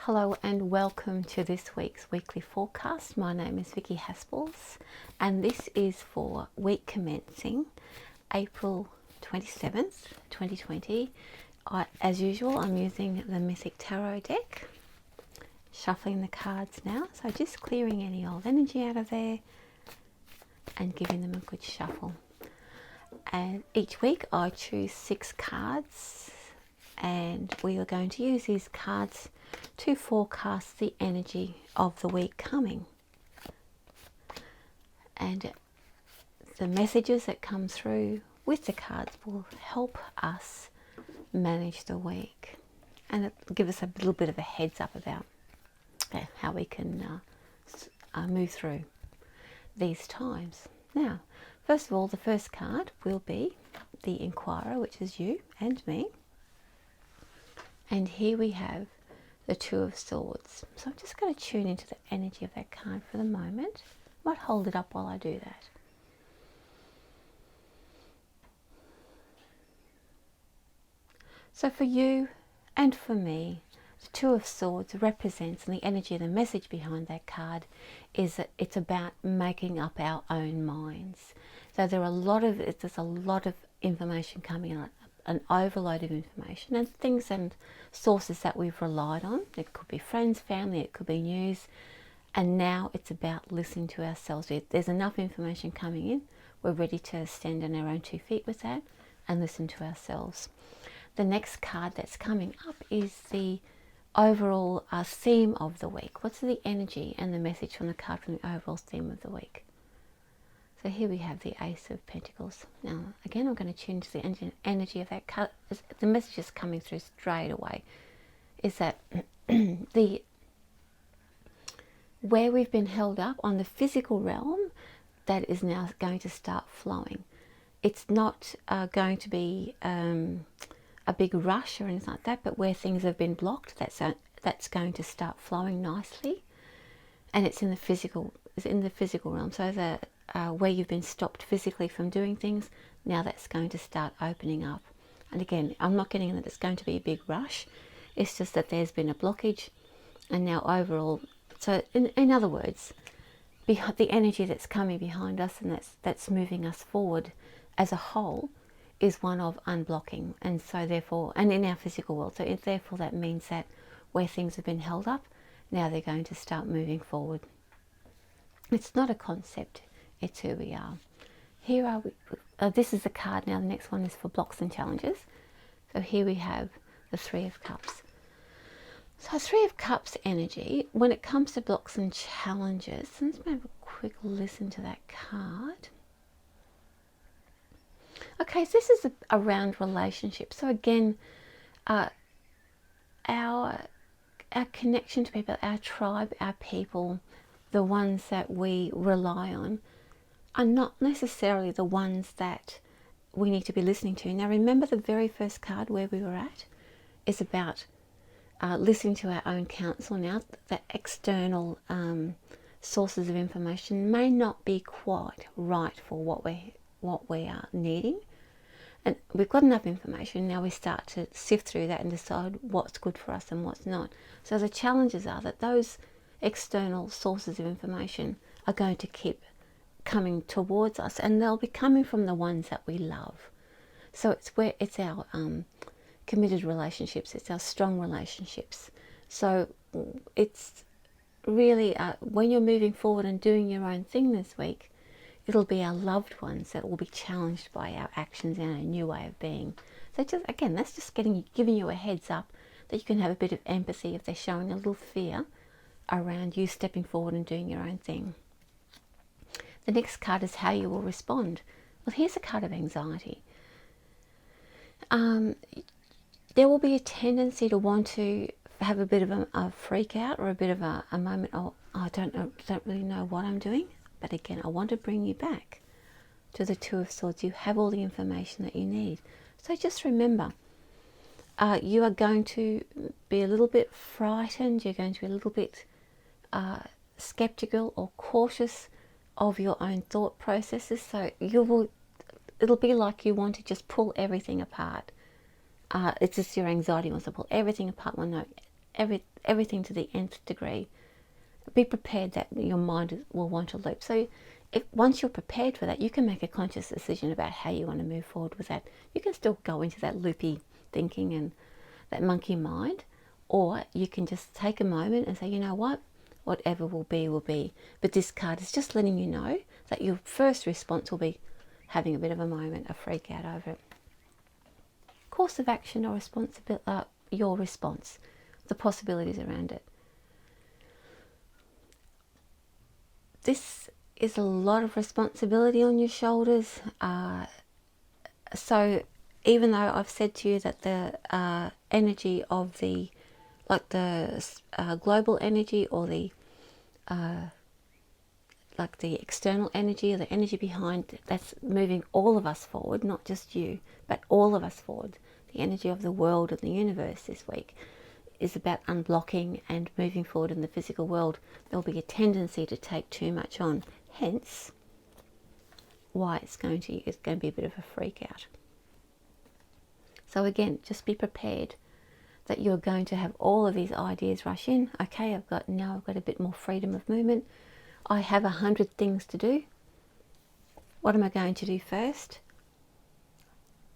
Hello and welcome to this week's weekly forecast. My name is Vicki and this is for week commencing April 27th, 2020. As usual, I'm using the Mythic Tarot deck, shuffling the cards now. So just clearing any old energy out of there and giving them a good shuffle. And each week I choose 6 cards and we are going to use these cards to forecast the energy of the week coming. And the messages that come through with the cards will help us manage the week and give us a little bit of a heads up about how we can move through these times. Now, first of all, the first card will be the Inquirer, which is you and me. And here we have the Two of Swords. So I'm just going to tune into the energy of that card for the moment. I might hold it up while I do that. So for you and for me, the Two of Swords represents, and the energy and the message behind that card is that it's about making up our own minds. So there's a lot of information coming on, an overload of information and things and sources that we've relied on. It could be friends, family, it could be news. And now it's about listening to ourselves. There's enough information coming in. We're ready to stand on our own 2 feet with that and listen to ourselves. The next card that's coming up is the overall theme of the week. What's the energy and the message from the card from the overall theme of the week? So here we have the Ace of Pentacles. Now, again, I'm going to tune to the energy of that card. The message is coming through straight away. Is that where we've been held up on the physical realm, that is now going to start flowing. It's not going to be a big rush or anything like that, but where things have been blocked, that's going to start flowing nicely. And it's in the physical realm. So the where you've been stopped physically from doing things, now that's going to start opening up. And again, I'm not getting that it's going to be a big rush. It's just that there's been a blockage, and now overall. So in other words, the energy that's coming behind us and that's moving us forward as a whole is one of unblocking. And so therefore, and in our physical world, so therefore that means that where things have been held up, now they're going to start moving forward. It's not a concept, it's who we are. Here are we, this is the card now. The next one is for blocks and challenges. So here we have the Three of Cups. So Three of Cups energy, when it comes to blocks and challenges, let's have a quick listen to that card. Okay, so this is around relationships. So again, our connection to people, our tribe, our people, the ones that we rely on, are not necessarily the ones that we need to be listening to. Now remember, the very first card where we were at is about listening to our own counsel. Now the external sources of information may not be quite right for what we are needing, and we've got enough information. Now we start to sift through that and decide what's good for us and what's not. So the challenges are that those external sources of information are going to keep coming towards us, and they'll be coming from the ones that we love. So it's our committed relationships, it's our strong relationships. So it's really when you're moving forward and doing your own thing this week, it'll be our loved ones that will be challenged by our actions and our new way of being. So just again, that's just giving you a heads up that you can have a bit of empathy if they're showing a little fear around you stepping forward and doing your own thing. The next card is how you will respond. Well, here's a card of anxiety. There will be a tendency to want to have a bit of a freak out or a bit of a moment, oh, I don't really know what I'm doing. But again, I want to bring you back to the Two of Swords. You have all the information that you need. So just remember, you are going to be a little bit frightened. You're going to be a little bit skeptical or cautious of your own thought processes. So it'll be like you want to just pull everything apart. It's just your anxiety wants to pull everything apart. Well, no, everything to the nth degree. Be prepared that your mind will want to loop. So once you're prepared for that, you can make a conscious decision about how you want to move forward with that. You can still go into that loopy thinking and that monkey mind, or you can just take a moment and say, you know what, whatever will be, will be. But this card is just letting you know that your first response will be having a bit of a moment, a freak out over it. Course of action or responsibility, your response, the possibilities around it. This is a lot of responsibility on your shoulders. So even though I've said to you that the energy of the, like the global energy, or the like the external energy, or the energy behind, that's moving all of us forward, not just you, but all of us forward. The energy of the world and the universe this week is about unblocking and moving forward in the physical world. There'll be a tendency to take too much on, hence why it's going to be a bit of a freak out. So again, just be prepared that you're going to have all of these ideas rush in. Okay, I've got a bit more freedom of movement. I have 100 things to do. What am I going to do first?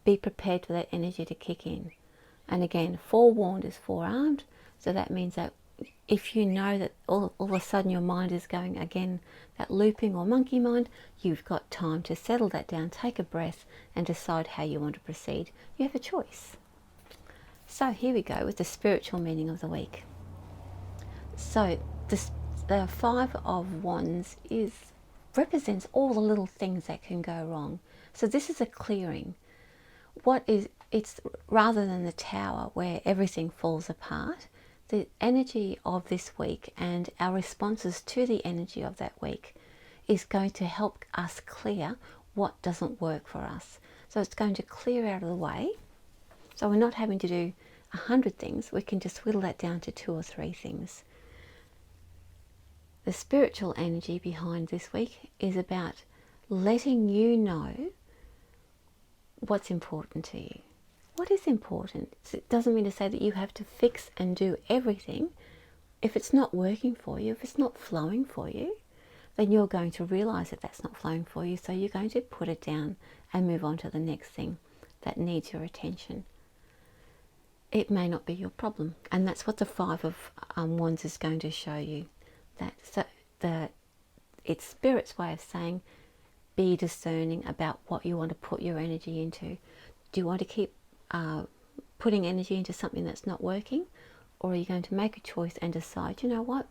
Be prepared for that energy to kick in. And again, forewarned is forearmed. So that means that if you know that all of a sudden your mind is going again, that looping or monkey mind, you've got time to settle that down, take a breath, and decide how you want to proceed. You have a choice. So here we go with the spiritual meaning of the week. So the Five of Wands represents all the little things that can go wrong. So this is a clearing. It's rather than the Tower where everything falls apart. The energy of this week and our responses to the energy of that week is going to help us clear what doesn't work for us. So it's going to clear out of the way. So we're not having to do 100 things. We can just whittle that down to 2 or 3 things. The spiritual energy behind this week is about letting you know what's important to you. What is important? It doesn't mean to say that you have to fix and do everything. If it's not working for you, if it's not flowing for you, then you're going to realize that that's not flowing for you. So you're going to put it down and move on to the next thing that needs your attention. It may not be your problem. And that's what the Five of Wands is going to show you. It's Spirit's way of saying, be discerning about what you want to put your energy into. Do you want to keep putting energy into something that's not working? Or are you going to make a choice and decide, you know what,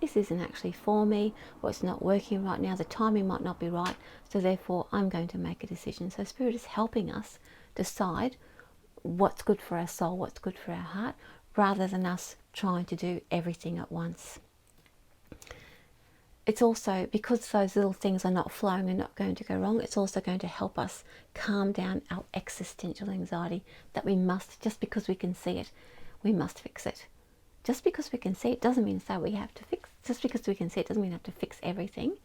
this isn't actually for me, or it's not working right now, the timing might not be right, so therefore I'm going to make a decision. So Spirit is helping us decide what's good for our soul, what's good for our heart, rather than us trying to do everything at once. It's also, because those little things are not flowing and not going to go wrong, it's also going to help us calm down our existential anxiety that we must, just because we can see it, we must fix it. Just because we can see it doesn't mean we have to fix. Just because we can see it doesn't mean we have to fix everything.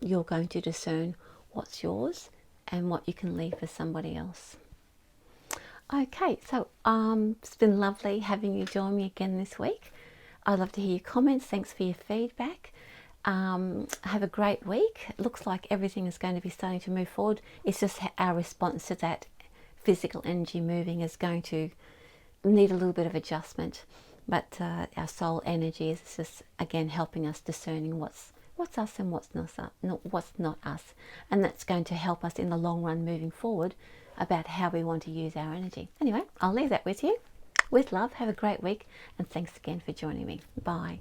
You're going to discern what's yours and what you can leave for somebody else. Okay, so it's been lovely having you join me again this week. I'd love to hear your comments. Thanks for your feedback. Have a great week. It looks like everything is going to be starting to move forward. It's just our response to that physical energy moving is going to need a little bit of adjustment. But our soul energy is just, again, helping us discerning what's us and what's not us. And that's going to help us in the long run moving forward about how we want to use our energy. Anyway, I'll leave that with you. With love, have a great week, and thanks again for joining me. Bye.